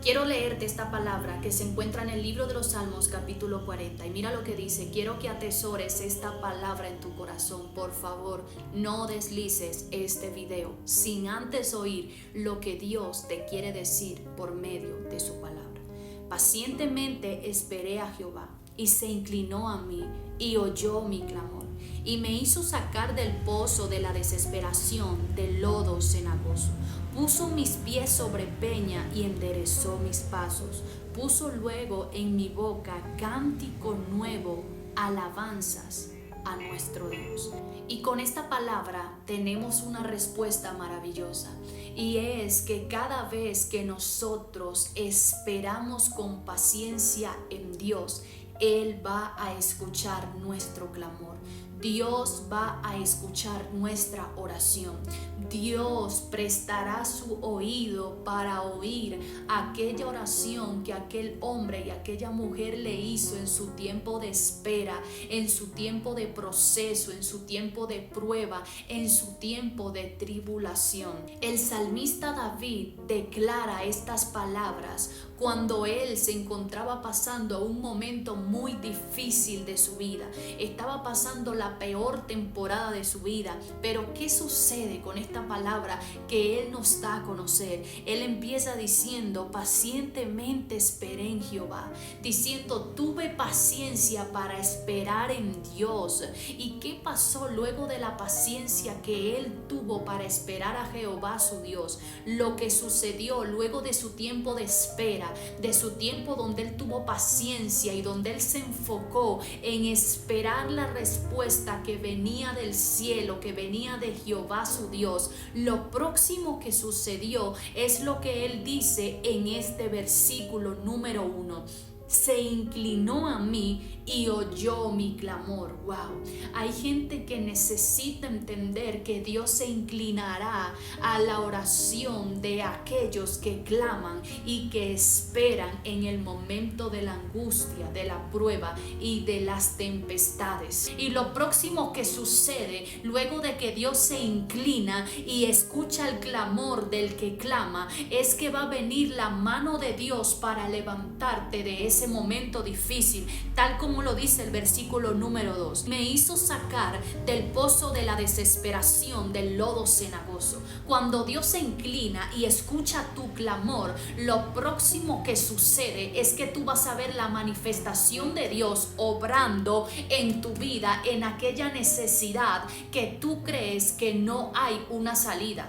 Quiero leerte esta palabra que se encuentra en el libro de los Salmos capítulo 40 y mira lo que dice. Quiero que atesores esta palabra en tu corazón. Por favor, no deslices este video sin antes oír lo que Dios te quiere decir por medio de su palabra. Pacientemente esperé a Jehová y se inclinó a mí y oyó mi clamor y me hizo sacar del pozo de la desesperación, del lodo cenagoso. Puso mis pies sobre peña y enderezó mis pasos. Puso luego en mi boca cántico nuevo, alabanzas a nuestro Dios. Y con esta palabra tenemos una respuesta maravillosa, y es que cada vez que nosotros esperamos con paciencia en Dios, Él va a escuchar nuestro clamor. Dios va a escuchar nuestra oración. Dios prestará su oído para oír aquella oración que aquel hombre y aquella mujer le hizo en su tiempo de espera, en su tiempo de proceso, en su tiempo de prueba, en su tiempo de tribulación. El salmista David declara estas palabras cuando él se encontraba pasando un momento muy difícil de su vida. Estaba pasando la peor temporada de su vida. Pero ¿qué sucede con esta palabra que él nos da a conocer? Él empieza diciendo: pacientemente esperé en Jehová, diciendo tuve paciencia para esperar en Dios. ¿Y qué pasó luego de la paciencia que él tuvo para esperar a Jehová su Dios? Lo que sucedió luego de su tiempo de espera, de su tiempo donde él tuvo paciencia y donde él se enfocó en esperar la respuesta que venía del cielo, que venía de Jehová su Dios. Lo próximo que sucedió es lo que él dice en este versículo número 1. Se inclinó a mí y oyó mi clamor. Wow. Hay gente que necesita entender que Dios se inclinará a la oración de aquellos que claman y que esperan en el momento de la angustia, de la prueba y de las tempestades. Y lo próximo que sucede luego de que Dios se inclina y escucha el clamor del que clama es que va a venir la mano de Dios para levantarte de ese momento difícil, tal como lo dice el versículo número 2. Me hizo sacar del pozo de la desesperación, del lodo cenagoso. Cuando Dios se inclina y escucha tu clamor, lo próximo que sucede es que tú vas a ver la manifestación de Dios obrando en tu vida, en aquella necesidad que tú crees que no hay una salida.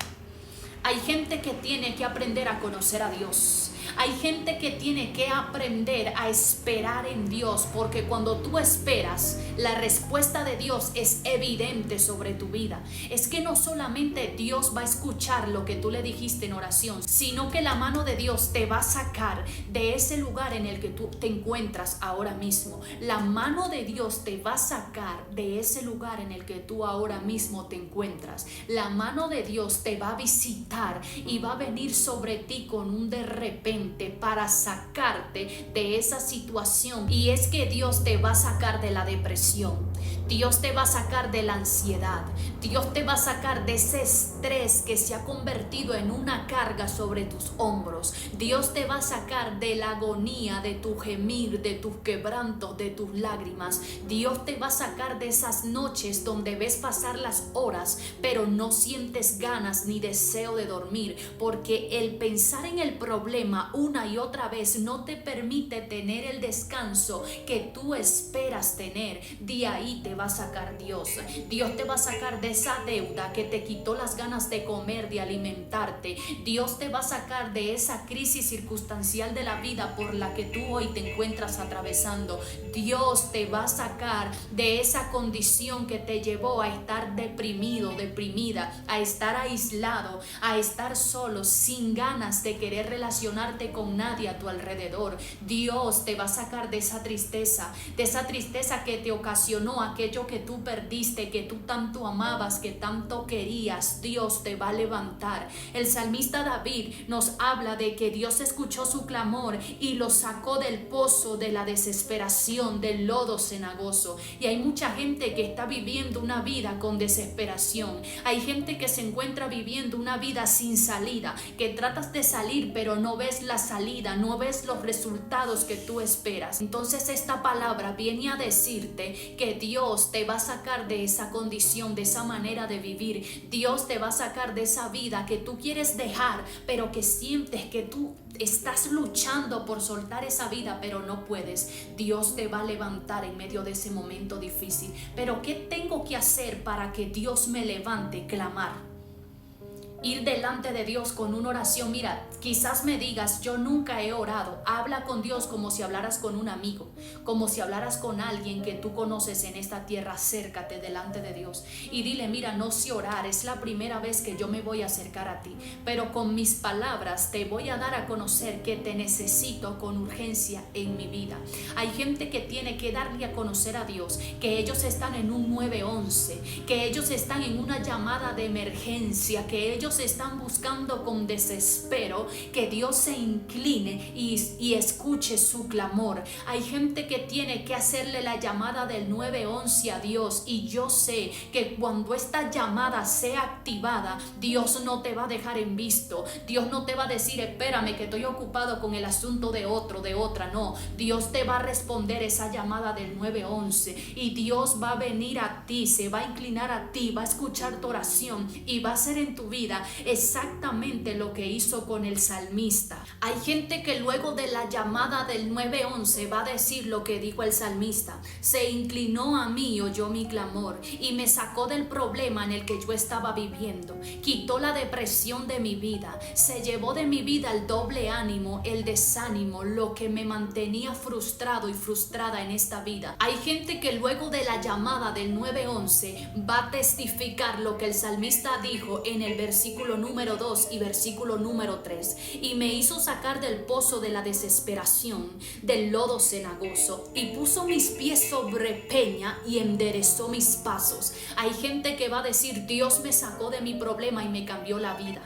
Hay gente que tiene que aprender a conocer a Dios. Hay gente que tiene que aprender a esperar en Dios, porque cuando tú esperas, la respuesta de Dios es evidente sobre tu vida. Es que no solamente Dios va a escuchar lo que tú le dijiste en oración, sino que la mano de Dios te va a sacar de ese lugar en el que tú te encuentras ahora mismo. La mano de Dios te va a sacar de ese lugar en el que tú ahora mismo te encuentras. La mano de Dios te va a visitar y va a venir sobre ti con un de repente para sacarte de esa situación. Y es que Dios te va a sacar de la depresión, Dios te va a sacar de la ansiedad, Dios te va a sacar de ese estrés que se ha convertido en una carga sobre tus hombros. Dios te va a sacar de la agonía, de tu gemir, de tus quebrantos, de tus lágrimas. Dios te va a sacar de esas noches donde ves pasar las horas pero no sientes ganas ni deseo de dormir, porque el pensar en el problema una y otra vez no te permite tener el descanso que tú esperas tener. De ahí te va a sacar Dios. Dios te va a sacar de esa deuda que te quitó las ganas de comer, de alimentarte. Dios te va a sacar de esa crisis circunstancial de la vida por la que tú hoy te encuentras atravesando. Dios te va a sacar de esa condición que te llevó a estar deprimido, deprimida, a estar aislado, a estar solo, sin ganas de querer relacionarte con nadie a tu alrededor. Dios te va a sacar de esa tristeza que te ocasionó aquella aquello que tú perdiste, que tú tanto amabas, que tanto querías, Dios te va a levantar. El salmista David nos habla de que Dios escuchó su clamor y lo sacó del pozo de la desesperación, del lodo cenagoso. Y hay mucha gente que está viviendo una vida con desesperación. Hay gente que se encuentra viviendo una vida sin salida, que tratas de salir pero no ves la salida, no ves los resultados que tú esperas. Entonces esta palabra viene a decirte que Dios te va a sacar de esa condición, de esa manera de vivir. Dios te va a sacar de esa vida que tú quieres dejar, pero que sientes que tú estás luchando por soltar esa vida, pero no puedes. Dios te va a levantar en medio de ese momento difícil. Pero ¿qué tengo que hacer para que Dios me levante? Clamar. Ir delante de Dios con una oración. Mira, quizás me digas, yo nunca he orado. Habla con Dios como si hablaras con un amigo, como si hablaras con alguien que tú conoces en esta tierra. Acércate delante de Dios y dile, mira, no sé orar, es la primera vez que yo me voy a acercar a ti, pero con mis palabras te voy a dar a conocer que te necesito con urgencia en mi vida. Hay gente que tiene que darle a conocer a Dios que ellos están en un 911, que ellos están en una llamada de emergencia, que ellos están buscando con desespero que Dios se incline y escuche su clamor. Hay gente que tiene que hacerle la llamada del 911 a Dios, y yo sé que cuando esta llamada sea activada, Dios no te va a dejar en visto. Dios no te va a decir, espérame que estoy ocupado con el asunto de otro, de otra. No, Dios te va a responder esa llamada del 911 y Dios va a venir a ti, se va a inclinar a ti, va a escuchar tu oración y va a hacer en tu vida exactamente lo que hizo con el salmista. Hay gente que luego de la llamada del 911 va a decir lo que dijo el salmista: se inclinó a mí y oyó mi clamor y me sacó del problema en el que yo estaba viviendo, quitó la depresión de mi vida, se llevó de mi vida el doble ánimo, el desánimo, lo que me mantenía frustrado y frustrada en esta vida. Hay gente que luego de la llamada del 911 va a testificar lo que el salmista dijo en el versículo número 2 y versículo número 3: y me hizo sacar del pozo de la desesperación, del lodo cenagoso, y puso mis pies sobre peña y enderezó mis pasos. Hay gente que va a decir: Dios me sacó de mi problema y me cambió la vida.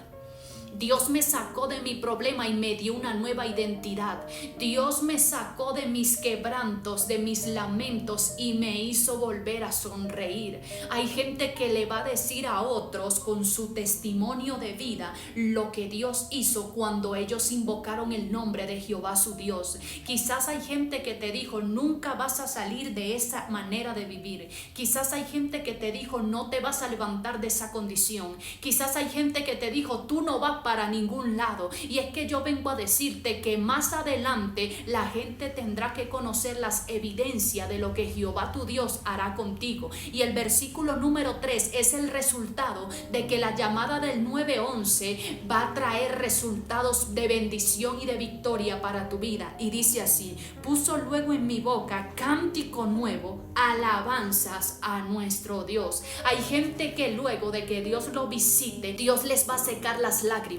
Dios me sacó de mi problema y me dio una nueva identidad. Dios me sacó de mis quebrantos, de mis lamentos y me hizo volver a sonreír. Hay gente que le va a decir a otros con su testimonio de vida lo que Dios hizo cuando ellos invocaron el nombre de Jehová su Dios. Quizás hay gente que te dijo: nunca vas a salir de esa manera de vivir. Quizás hay gente que te dijo: no te vas a levantar de esa condición. Quizás hay gente que te dijo: tú no vas para ningún lado. Y es que yo vengo a decirte que más adelante la gente tendrá que conocer las evidencias de lo que Jehová tu Dios hará contigo. Y el versículo número 3 es el resultado de que la llamada del 911 va a traer resultados de bendición y de victoria para tu vida. Y dice así: puso luego en mi boca cántico nuevo, alabanzas a nuestro Dios. Hay gente que luego de que Dios lo visite, Dios les va a secar las lágrimas.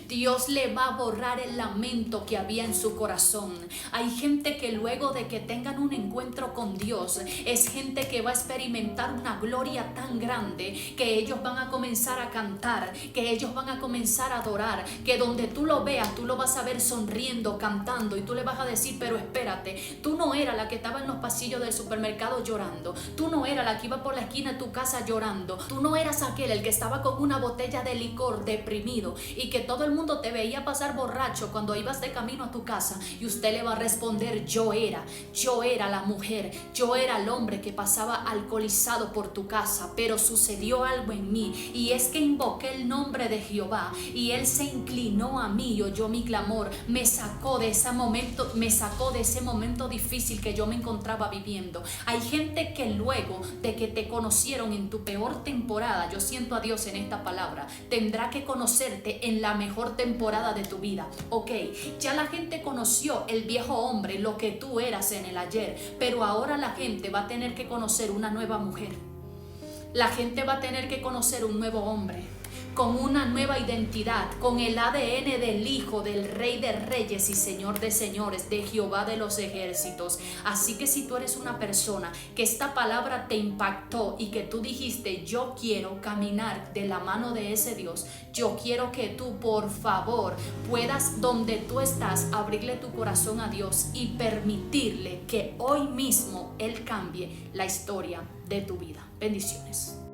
Dios le va a borrar el lamento que había en su corazón. Hay gente que luego de que tengan un encuentro con Dios, es gente que va a experimentar una gloria tan grande que ellos van a comenzar a cantar, que ellos van a comenzar a adorar, que donde tú lo veas, tú lo vas a ver sonriendo, cantando, y tú le vas a decir: pero espérate, tú no eras la que estaba en los pasillos del supermercado llorando, tú no eras la que iba por la esquina de tu casa llorando, tú no eras aquel el que estaba con una botella de licor deprimido y que todo el mundo te veía pasar borracho cuando ibas de camino a tu casa. Y usted le va a responder: yo era la mujer, yo era el hombre que pasaba alcoholizado por tu casa, pero sucedió algo en mí, y es que invoqué el nombre de Jehová y él se inclinó a mí y oyó mi clamor, me sacó de ese momento difícil que yo me encontraba viviendo. Hay gente que luego de que te conocieron en tu peor temporada, yo siento a Dios en esta palabra, tendrá que conocerte en la mejor temporada de tu vida. Ok, ya la gente conoció el viejo hombre, lo que tú eras en el ayer, pero ahora la gente va a tener que conocer una nueva mujer. La gente va a tener que conocer un nuevo hombre. con una nueva identidad, con el ADN del Hijo, del Rey de Reyes y Señor de Señores, de Jehová de los ejércitos. Así que si tú eres una persona que esta palabra te impactó y que tú dijiste, yo quiero caminar de la mano de ese Dios, yo quiero que tú, por favor, puedas, donde tú estás, abrirle tu corazón a Dios y permitirle que hoy mismo Él cambie la historia de tu vida. Bendiciones.